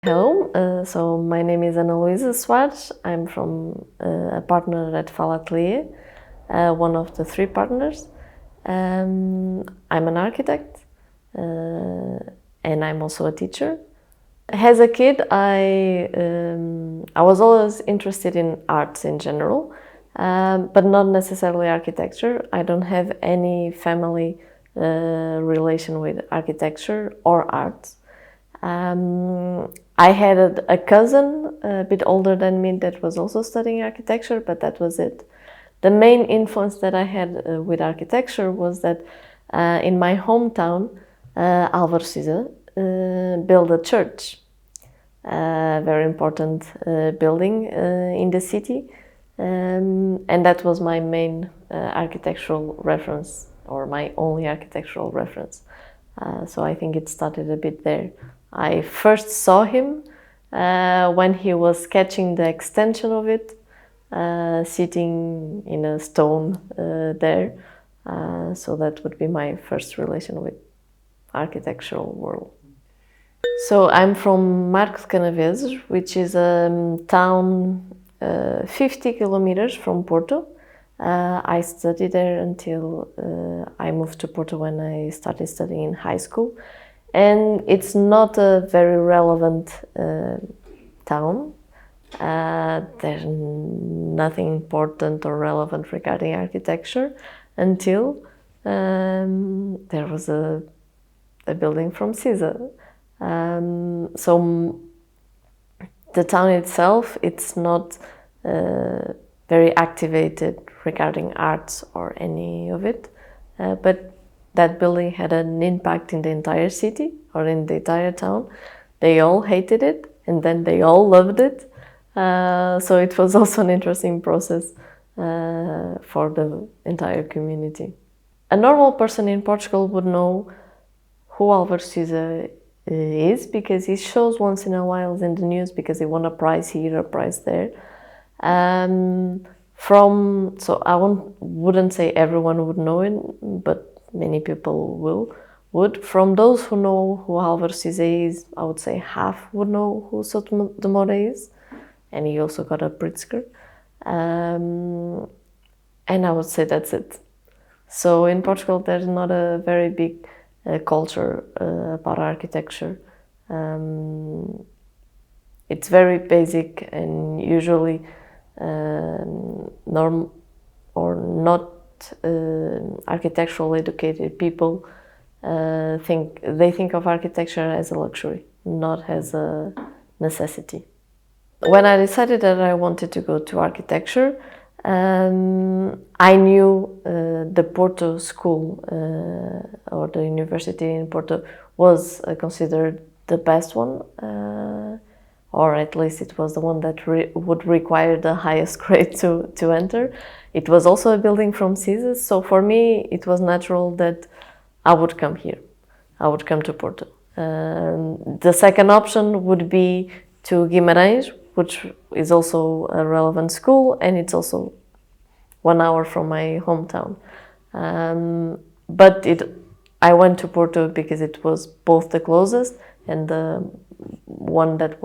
Hello, so my name is Luisa Soares. I'm from a partner at Fala, Atelier, one of the three partners. I'm an architect and I'm also a teacher. As a kid, I was always interested in arts in general, but not necessarily architecture. I don't have any family relation with architecture or arts. I had a cousin a bit older than me that was also studying architecture, but that was it. The main influence that I had with architecture was that in my hometown, Recibidas built a church, a very important building in the city, and that was my main architectural reference, or my only architectural reference. So I think it started a bit there. I first saw him when he was sketching the extension of it, sitting in a stone there. So that would be my first relation with architectural world. So I'm from Marcos de Canaveses, which is a town 50 kilometers from Porto. I studied there until I moved to Porto when I started studying in high school. And it's not a very relevant town. There's nothing important or relevant regarding architecture until there was a building from Caesar. So the town itself, it's not very activated regarding arts or any of it, but that building had an impact in the entire city or in the entire town. They all hated it and then they all loved it. So it was also an interesting process for the entire community. A normal person in Portugal would know who Álvaro Siza is because he shows once in a while in the news because he won a prize here, a prize there. So I wouldn't say everyone would know it, but many people would. From those who know who Álvaro Siza is, I would say half would know who Souto de Moura is, and he also got a Pritzker. And I would say that's it. So in Portugal, there's not a very big culture about architecture. It's very basic and usually not architectural educated people think of architecture as a luxury, not as a necessity. When I decided that I wanted to go to architecture, I knew the Porto school or the university in Porto was considered the best one, or at least it was the one that would require the highest grade to enter. It was also a building from Caesar, so for me it was natural that I would come here. I would come to Porto. The second option would be to Guimarães, which is also a relevant school, and it's also 1 hour from my hometown. But I went to Porto because it was both the closest and the one that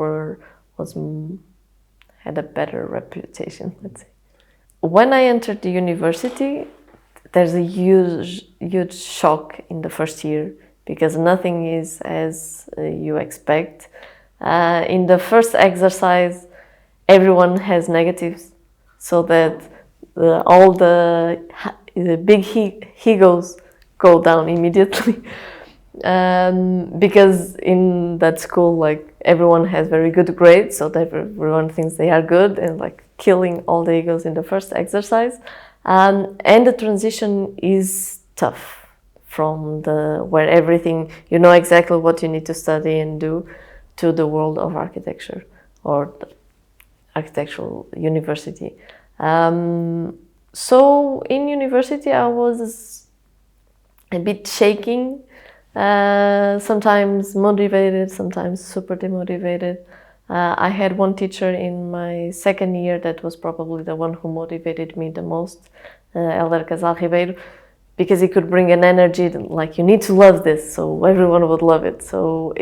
had a better reputation, let's say. When I entered the university, there's a huge shock in the first year because nothing is as you expect. In the first exercise, everyone has negatives, so that all the big egos go down immediately. Because in that school, like, everyone has very good grades, so that everyone thinks they are good, and like killing all the egos in the first exercise. And the transition is tough from where everything, you know exactly what you need to study and do, to the world of architecture or the architectural university. So in university I was a bit shaking, sometimes motivated, sometimes super demotivated. I had one teacher in my second year that was probably the one who motivated me the most, Elder Casal Ribeiro, because he could bring an energy like, you need to love this, so everyone would love it. So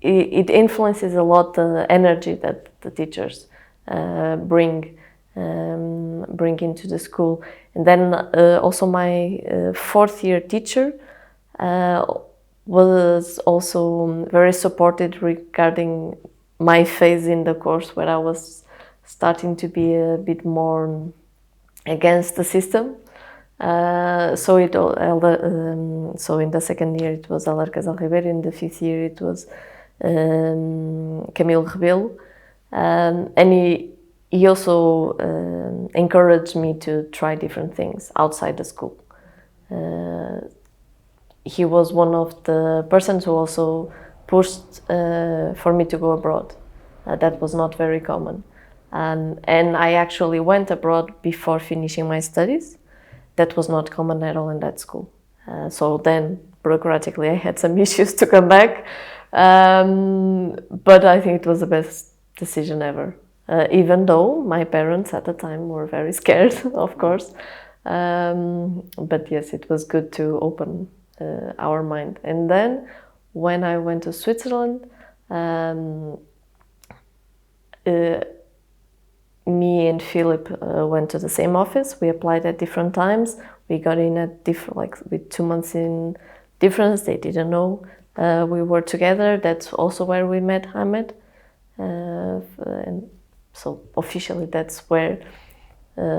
it influences a lot the energy that the teachers bring into the school. And then also my fourth year teacher was also very supportive regarding my phase in the course, where I was starting to be a bit more against the system. So in the second year it was Alar Casal Ribeiro, in the fifth year it was Camilo Rebelo, and he also encouraged me to try different things outside the school. He was one of the persons who also pushed for me to go abroad. That was not very common. And I actually went abroad before finishing my studies. That was not common at all in that school. So then, bureaucratically, I had some issues to come back. But I think it was the best decision ever. Even though my parents at the time were very scared, of course. But yes, it was good to open our mind. And then, when I went to Switzerland, me and Philip went to the same office. We applied at different times. We got in at different, like with 2 months in difference. They didn't know we were together. That's also where we met Ahmed. And so officially, that's where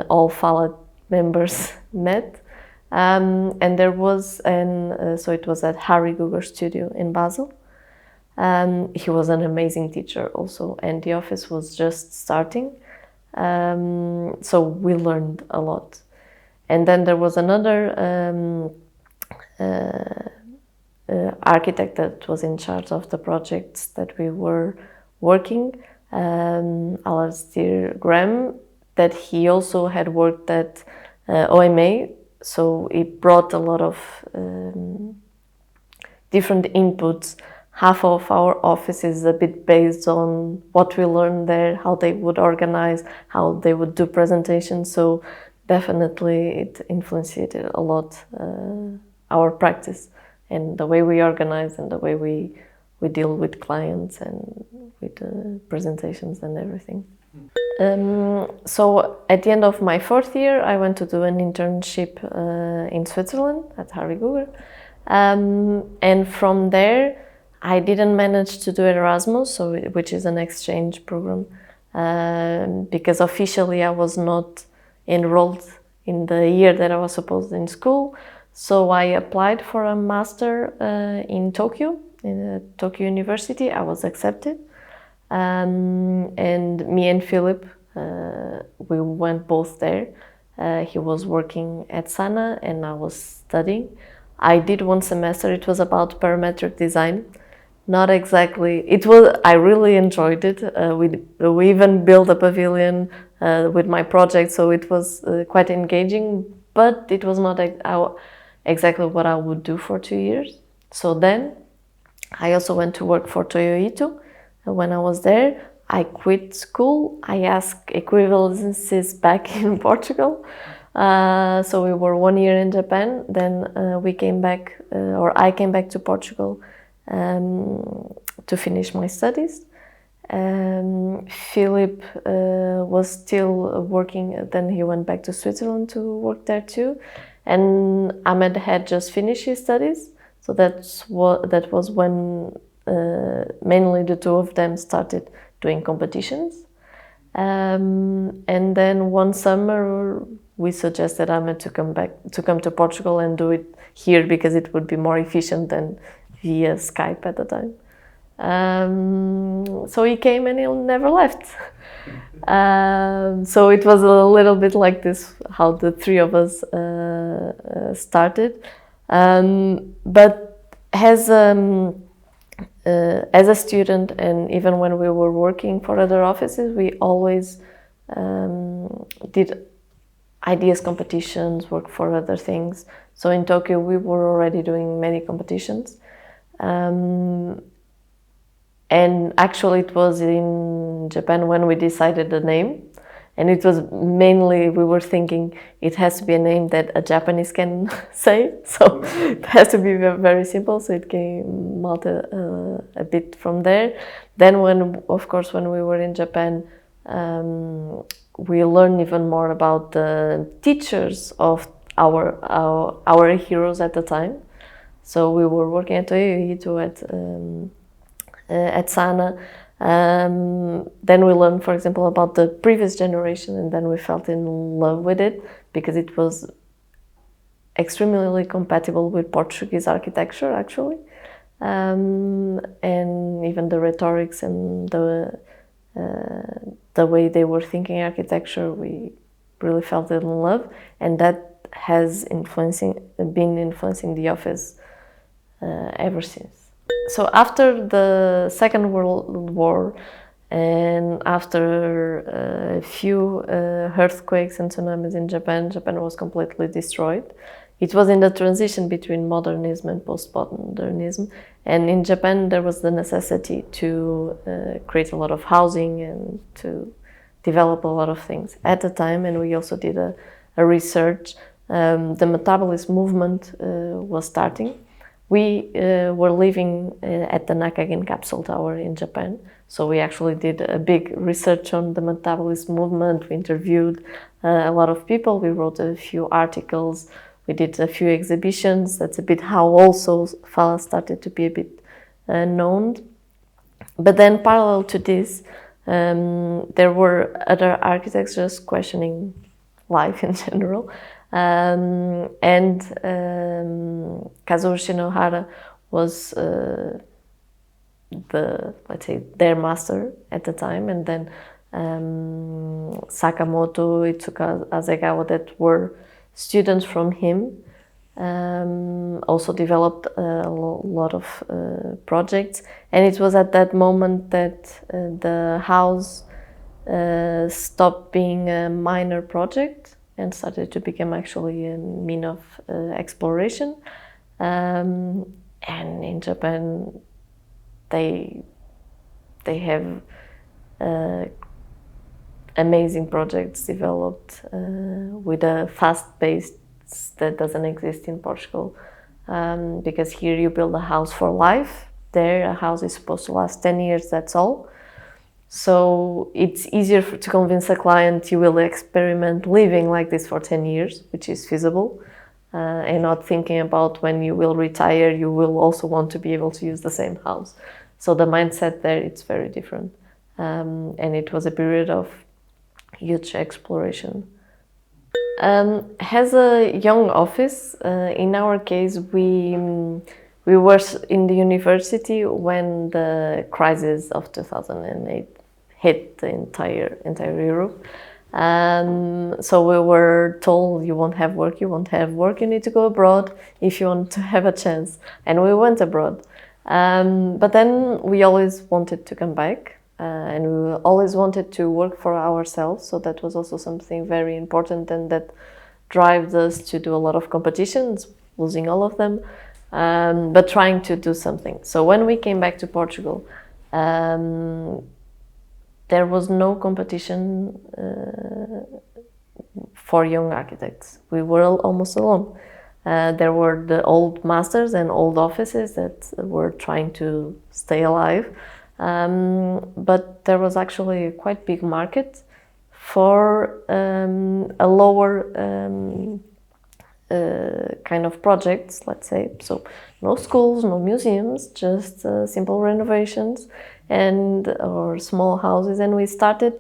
all Fala members met. And there was so it was at Harry Guger Studio in Basel. He was an amazing teacher also, and the office was just starting. So we learned a lot. And then there was another architect that was in charge of the projects that we were working, Alastair Graham, that he also had worked at OMA. So it brought a lot of different inputs. Half of our office is a bit based on what we learned there, how they would organize, how they would do presentations. So definitely it influenced a lot our practice and the way we organize and the way we deal with clients and with presentations and everything. So at the end of my fourth year, I went to do an internship in Switzerland at Harry Guger. And from there, I didn't manage to do Erasmus, which is an exchange program, because officially I was not enrolled in the year that I was supposed in school. So I applied for a master in Tokyo, in Tokyo University. I was accepted. And me and Philip, we went both there. He was working at Sana and I was studying. I did one semester. It was about parametric design. Not exactly. I really enjoyed it. We even built a pavilion with my project, so it was quite engaging. But it was not exactly what I would do for 2 years. So then, I also went to work for Toyo Ito. When I was there, I quit school. I asked equivalencies back in Portugal. So we were 1 year in Japan. Then we came back, or I came back to Portugal to finish my studies. Philip was still working. Then he went back to Switzerland to work there too. And Ahmed had just finished his studies. So that was when mainly the two of them started doing competitions. And then one summer we suggested Ahmed to come to Portugal and do it here because it would be more efficient than via Skype at the time. So he came and he never left. So it was a little bit like this, how the three of us started. But as a student, and even when we were working for other offices, we always did ideas competitions, work for other things. So in Tokyo, we were already doing many competitions. And actually, it was in Japan when we decided the name. And it was mainly, we were thinking it has to be a name that a Japanese can say, so it has to be very simple, so it came out a bit from there. Then when, of course, when we were in Japan, we learned even more about the teachers of our heroes at the time. So we were working at Toyohito, at Sana. Then we learned, for example, about the previous generation, and then we felt in love with it because it was extremely compatible with Portuguese architecture, actually. And even the rhetorics and the way they were thinking architecture, we really felt in love, and that has been influencing the office ever since. So after the Second World War and after a few earthquakes and tsunamis in Japan, Japan was completely destroyed. It was in the transition between modernism and post-modernism, and in Japan there was the necessity to create a lot of housing and to develop a lot of things at the time. And we also did a research. The metabolism movement was starting. We were living at the Nakagin Capsule Tower in Japan, so we actually did a big research on the metabolism movement. We interviewed a lot of people, we wrote a few articles, we did a few exhibitions. That's a bit how also Fala started to be a bit known. But then parallel to this, there were other architects just questioning life in general. Kazuo Shinohara was let's say, their master at the time, and then Sakamoto, Itsuka Asegawa, that were students from him, also developed a lot of projects. And it was at that moment that the house stopped being a minor project and started to become actually a mean of exploration. And in Japan, they have amazing projects developed with a fast pace that doesn't exist in Portugal. Because here you build a house for life. There, a house is supposed to last 10 years, that's all. So it's easier to convince a client you will experiment living like this for 10 years, which is feasible, and not thinking about when you will retire, you will also want to be able to use the same house. So the mindset there, it's very different. And it was a period of huge exploration. As a young office, in our case, we were in the university when the crisis of 2008 hit the entire Europe. So we were told, you won't have work, you need to go abroad if you want to have a chance. And we went abroad. But then we always wanted to come back. And we always wanted to work for ourselves, so that was also something very important, and that drives us to do a lot of competitions, losing all of them, but trying to do something. So when we came back to Portugal, there was no competition for young architects. We were almost alone. There were the old masters and old offices that were trying to stay alive. But there was actually a quite big market for a lower kind of projects, let's say. So no schools, no museums, just simple renovations or small houses. And we started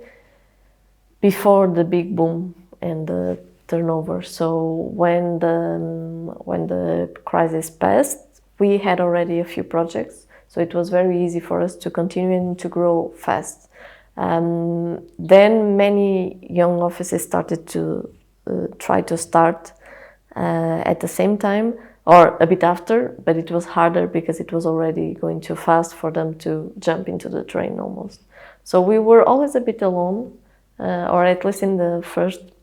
before the big boom and the turnover. So when the crisis passed, we had already a few projects. So it was very easy for us to continue and to grow fast. Then many young offices started to try to start at the same time or a bit after, but it was harder because it was already going too fast for them to jump into the train almost. So we were always a bit alone, or at least in the first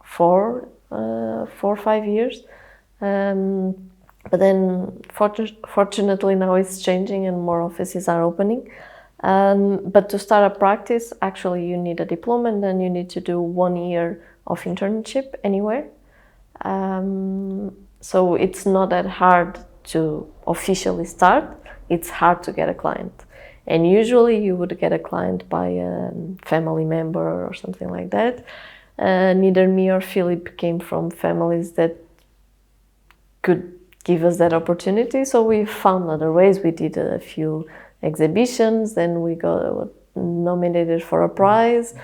4 or 5 years. But then, fortunately, now it's changing and more offices are opening. But to start a practice, actually you need a diploma, and then you need to do 1 year of internship anywhere. So it's not that hard to officially start. It's hard to get a client. And usually you would get a client by a family member or something like that. Neither me or Philip came from families that could give us that opportunity, so we found other ways. We did a few exhibitions, then we got nominated for a prize,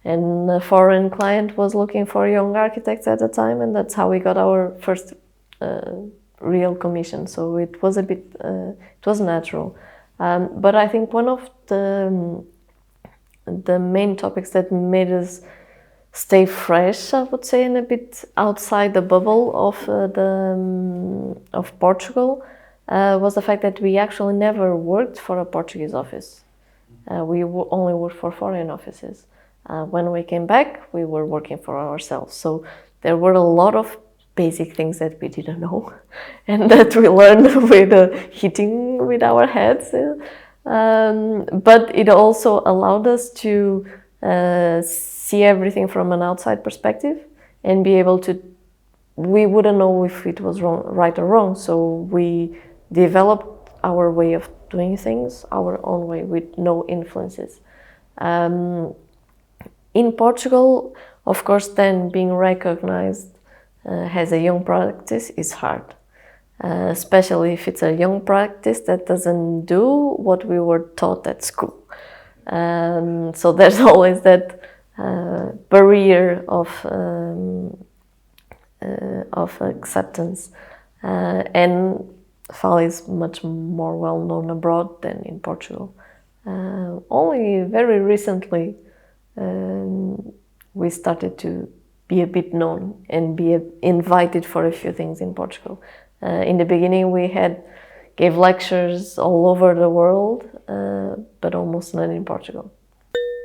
and a foreign client was looking for young architects at the time, and that's how we got our first real commission. So it was a bit, it was natural. But I think one of the main topics that made us stay fresh, I would say, and a bit outside the bubble of Portugal, was the fact that we actually never worked for a Portuguese office. We only worked for foreign offices. When we came back, we were working for ourselves. So there were a lot of basic things that we didn't know and that we learned with hitting with our heads. But it also allowed us to see everything from an outside perspective and be able to, we wouldn't know if it was wrong, right or wrong, so we developed our way of doing things, our own way, with no influences. In Portugal, of course, then being recognized as a young practice is hard, especially if it's a young practice that doesn't do what we were taught at school. So there's always that barrier of acceptance, and Fala is much more well known abroad than in Portugal. Only very recently we started to be a bit known and be invited for a few things in Portugal. In the beginning we gave lectures all over the world, but almost none in Portugal.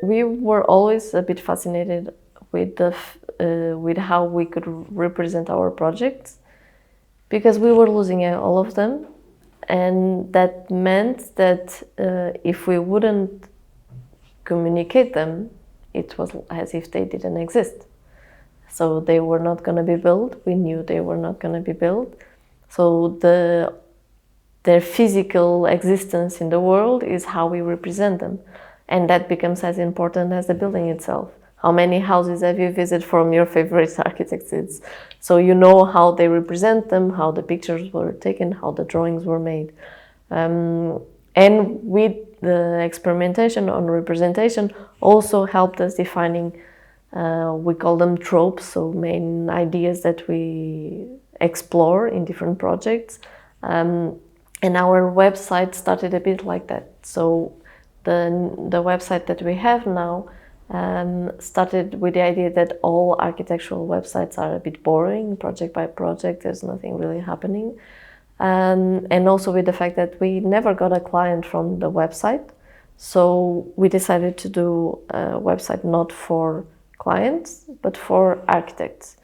We were always a bit fascinated with how we could represent our projects, because we were losing all of them, and that meant that if we wouldn't communicate them, it was as if they didn't exist. So they were not going to be built. We knew they were not going to be built. So their physical existence in the world is how we represent them. And that becomes as important as the building itself. How many houses have you visited from your favorite architects? So you know how they represent them, how the pictures were taken, how the drawings were made. And with the experimentation on representation also helped us defining, we call them tropes, so main ideas that we explore in different projects. And our website started a bit like that. So the website that we have now started with the idea that all architectural websites are a bit boring, project by project, there's nothing really happening. And also with the fact that we never got a client from the website. So we decided to do a website not for clients, but for architects,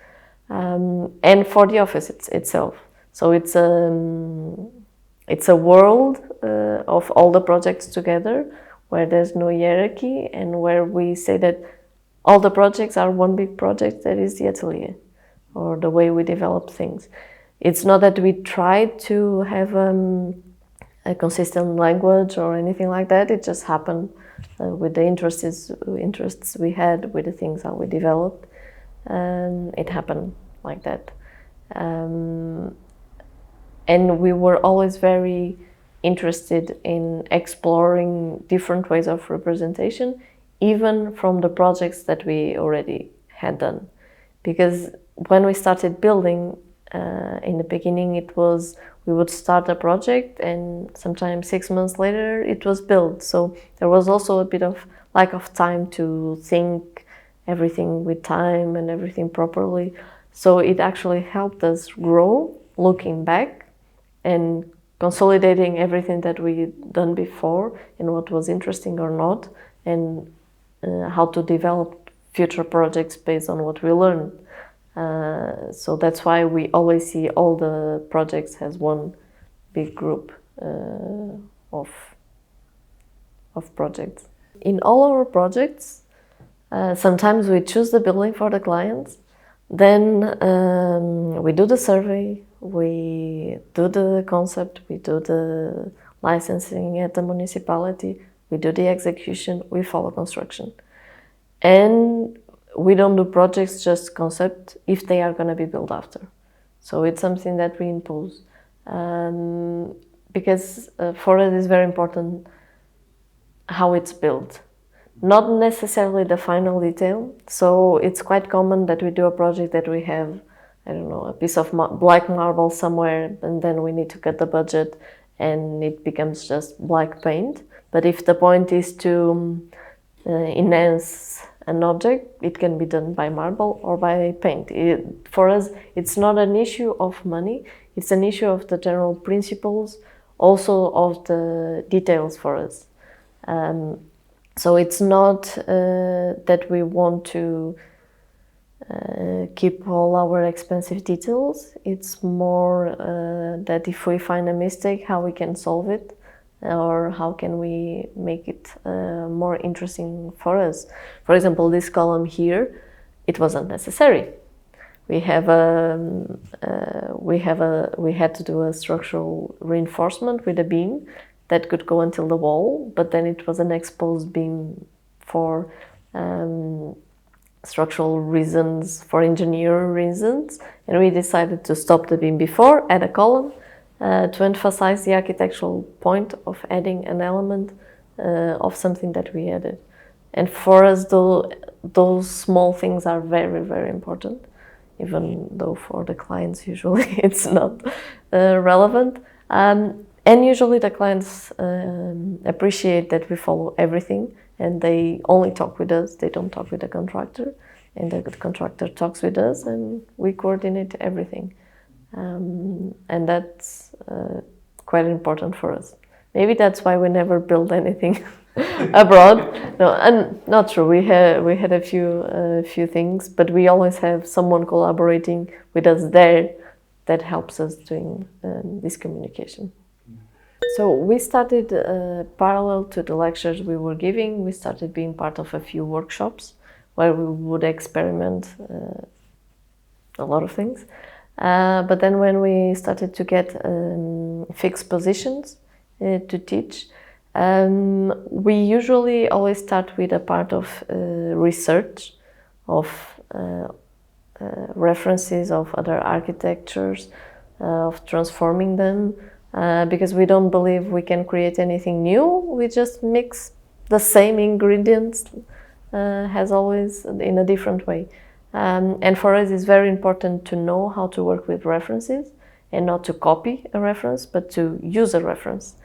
and for the office itself. So it's a world of all the projects together, where there's no hierarchy, and where we say that all the projects are one big project that is the atelier, or the way we develop things. It's not that we try to have a consistent language or anything like that. It just happened with the interests we had, with the things that we developed, and it happened like that. And we were always very interested in exploring different ways of representation, even from the projects that we already had done. Because when we started building, in the beginning it was, we would start a project and sometimes 6 months later it was built. So there was also a bit of lack of time to think everything with time and everything properly. So it actually helped us grow, looking back and consolidating everything that we'd done before and what was interesting or not, and how to develop future projects based on what we learned. So that's why we always see all the projects as one big group of of projects. In all our projects, sometimes we choose the building for the clients, then we do the survey, we do the concept, we do the licensing at the municipality, we do the execution, we follow construction. And we don't do projects just concept if they are going to be built after. So it's something that we impose. Because for us it's very important how it's built. Not necessarily the final detail. So it's quite common that we do a project that we have, I don't know, a piece of black marble somewhere, and then we need to cut the budget and it becomes just black paint. But if the point is to enhance an object, it can be done by marble or by paint. For us, it's not an issue of money, it's an issue of the general principles, also of the details for us. So it's not that we want to keep all our expensive details, it's more that if we find a mistake, how we can solve it, or how can we make it more interesting for us. For example, this column here, it wasn't necessary. We had to do a structural reinforcement with a beam that could go until the wall, but then it was an exposed beam for structural reasons, for engineering reasons, and we decided to stop the beam before, add a column, to emphasize the architectural point of adding an element of something that we added. And for us, those small things are very, very important, even though for the clients usually it's not relevant. And usually the clients appreciate that we follow everything and they only talk with us, they don't talk with the contractor, and the contractor talks with us and we coordinate everything. And that's quite important for us. Maybe that's why we never build anything abroad. No, and not true. We had a few things, but we always have someone collaborating with us there that helps us doing this communication. So we started parallel to the lectures we were giving. We started being part of a few workshops where we would experiment a lot of things. But then when we started to get fixed positions to teach, we usually always start with a part of research, of references of other architectures, of transforming them, because we don't believe we can create anything new. We just mix the same ingredients as always in a different way. And for us, it's very important to know how to work with references and not to copy a reference, but to use a reference.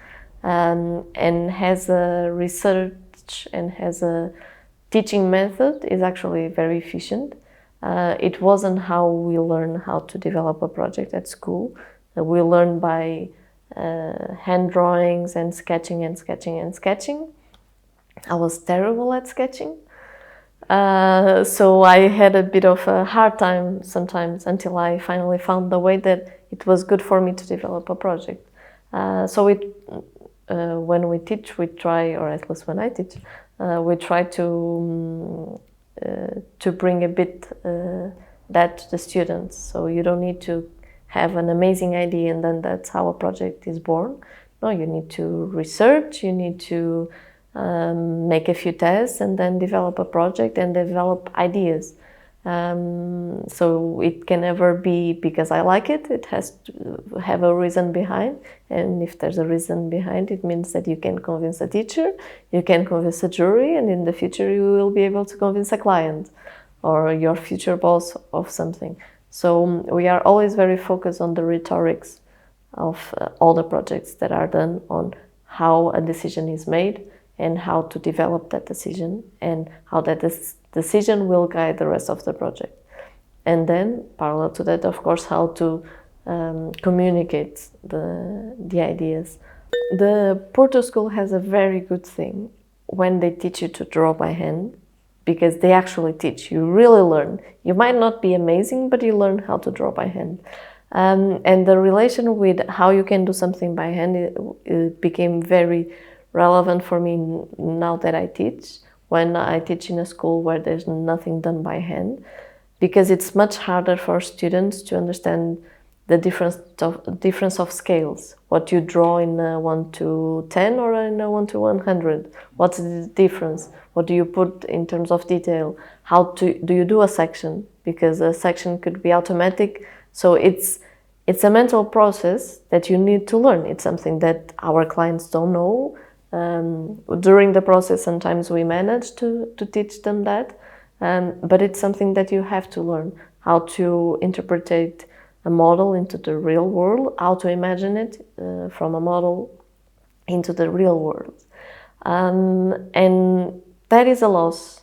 And has a research and has a teaching method is actually very efficient. It wasn't how we learned how to develop a project at school. We learned by hand drawings and sketching and sketching and sketching. I was terrible at sketching. So I had a bit of a hard time sometimes until I finally found the way that it was good for me to develop a project. When we teach, we try, or at least when I teach, we try to bring a bit that to the students. So you don't need to have an amazing idea and then that's how a project is born. No, you need to research, you need to make a few tests and then develop a project and develop ideas. So it can never be because I like it, it has to have a reason behind. And if there's a reason behind, it means that you can convince a teacher, you can convince a jury, and in the future you will be able to convince a client or your future boss of something. So we are always very focused on the rhetorics of all the projects that are done, on how a decision is made and how to develop that decision and how that decision will guide the rest of the project. And then, parallel to that, of course, how to communicate the ideas. The Porto School has a very good thing when they teach you to draw by hand, because they actually teach. You really learn. You might not be amazing, but you learn how to draw by hand. And the relation with how you can do something by hand, it became very relevant for me now that I teach, when I teach in a school where there's nothing done by hand, because it's much harder for students to understand the difference of scales. What you draw in a 1 to 10 or in a 1 to 100. What's the difference? What do you put in terms of detail? How do you do a section? Because a section could be automatic. So it's a mental process that you need to learn. It's something that our clients don't know. During the process, sometimes we manage to teach them that. But it's something that you have to learn, how to interpret a model into the real world, how to imagine it from a model into the real world. And that is a loss,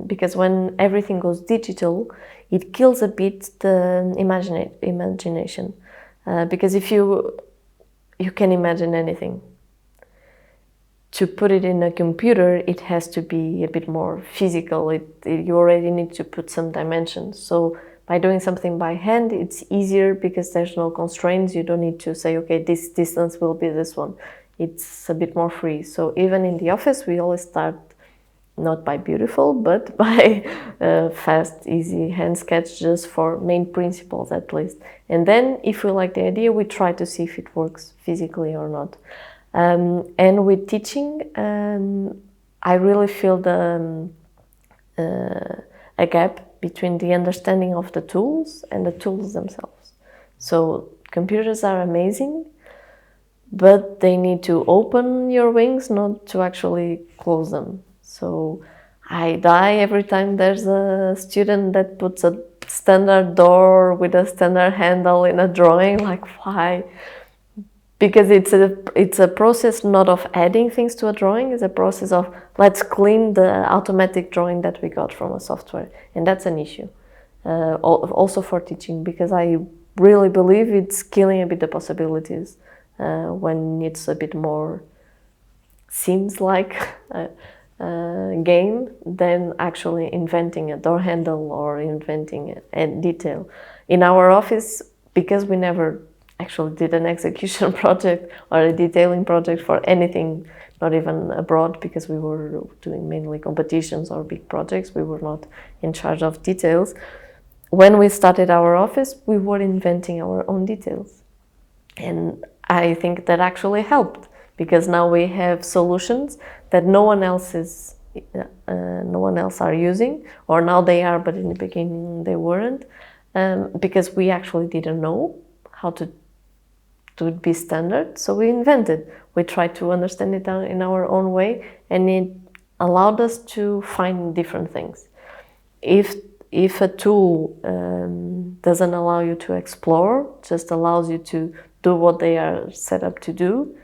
because when everything goes digital, it kills a bit the imagination. Because if you can imagine anything, to put it in a computer, it has to be a bit more physical. You already need to put some dimensions. So by doing something by hand, it's easier because there's no constraints. You don't need to say, okay, this distance will be this one. It's a bit more free. So even in the office, we always start not by beautiful, but by fast, easy hand sketch, just for main principles at least. And then if we like the idea, we try to see if it works physically or not. And with teaching, I really feel a gap between the understanding of the tools and the tools themselves. So computers are amazing, but they need to open your wings, not to actually close them. So I die every time there's a student that puts a standard door with a standard handle in a drawing. Like, why? Because it's a process not of adding things to a drawing, it's a process of let's clean the automatic drawing that we got from a software. And that's an issue, also for teaching, because I really believe it's killing a bit the possibilities when it's a bit more seems like a game than actually inventing a door handle or inventing a detail. In our office, because we never actually did an execution project or a detailing project for anything, not even abroad, because we were doing mainly competitions or big projects. We were not in charge of details. When we started our office, we were inventing our own details. And I think that actually helped, because now we have solutions that no one else are using, or now they are, but in the beginning they weren't, because we actually didn't know how to be standard. So we invented. We tried to understand it in our own way, and it allowed us to find different things. If a tool doesn't allow you to explore, just allows you to do what they are set up to do,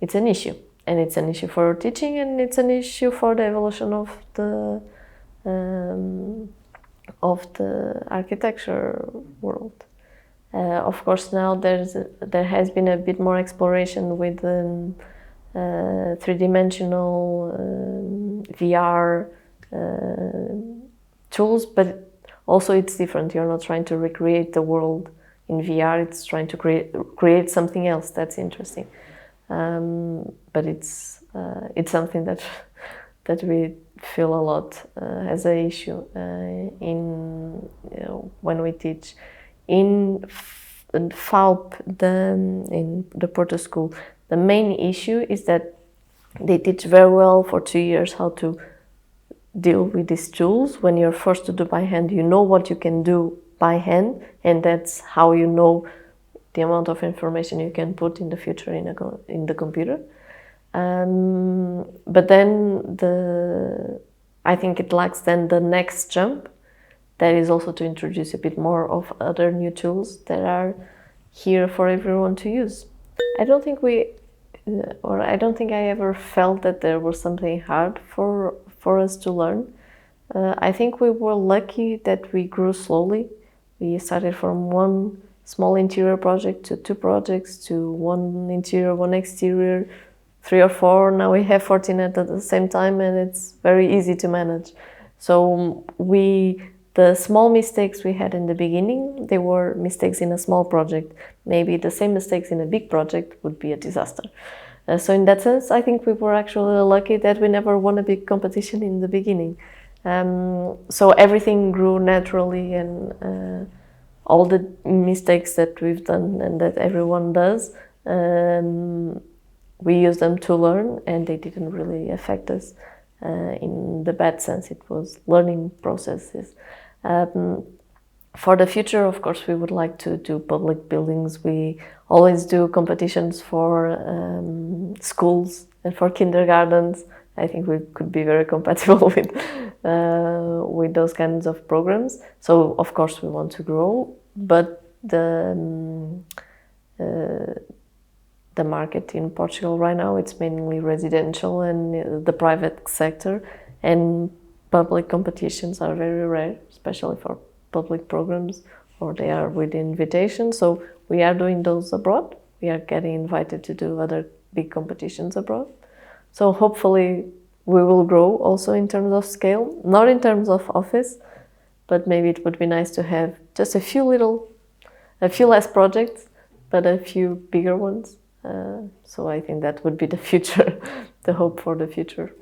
it's an issue. And it's an issue for teaching, and it's an issue for the evolution of the architecture world. Of course, now there has been a bit more exploration with three-dimensional VR tools, but also it's different. You're not trying to recreate the world in VR, it's trying to create something else that's interesting. But it's something that we feel a lot as an issue when we teach. In FAUP, in the Porto School, the main issue is that they teach very well for 2 years how to deal with these tools. When you're forced to do by hand, you know what you can do by hand, and that's how you know the amount of information you can put in the future in the computer. But then I think it lacks then the next jump. That is also to introduce a bit more of other new tools that are here for everyone to use. I don't think I ever felt that there was something hard for us to learn. I think we were lucky that we grew slowly. We started from one small interior project to 2 projects to 1 interior, 1 exterior, 3 or 4. Now we have 14 at the same time, and it's very easy to manage. So the small mistakes we had in the beginning, they were mistakes in a small project. Maybe the same mistakes in a big project would be a disaster. So in that sense, I think we were actually lucky that we never won a big competition in the beginning. So everything grew naturally, and all the mistakes that we've done and that everyone does, we use them to learn, and they didn't really affect us in the bad sense. It was learning processes. For the future, of course, we would like to do public buildings. We always do competitions for schools and for kindergartens. I think we could be very compatible with those kinds of programs. So, of course, we want to grow, but the market in Portugal right now, it's mainly residential and the private sector, and public competitions are very rare, especially for public programs, or they are with invitation. So we are doing those abroad. We are getting invited to do other big competitions abroad. So hopefully we will grow also in terms of scale, not in terms of office, but maybe it would be nice to have just a few less projects, but a few bigger ones. So I think that would be the future, the hope for the future.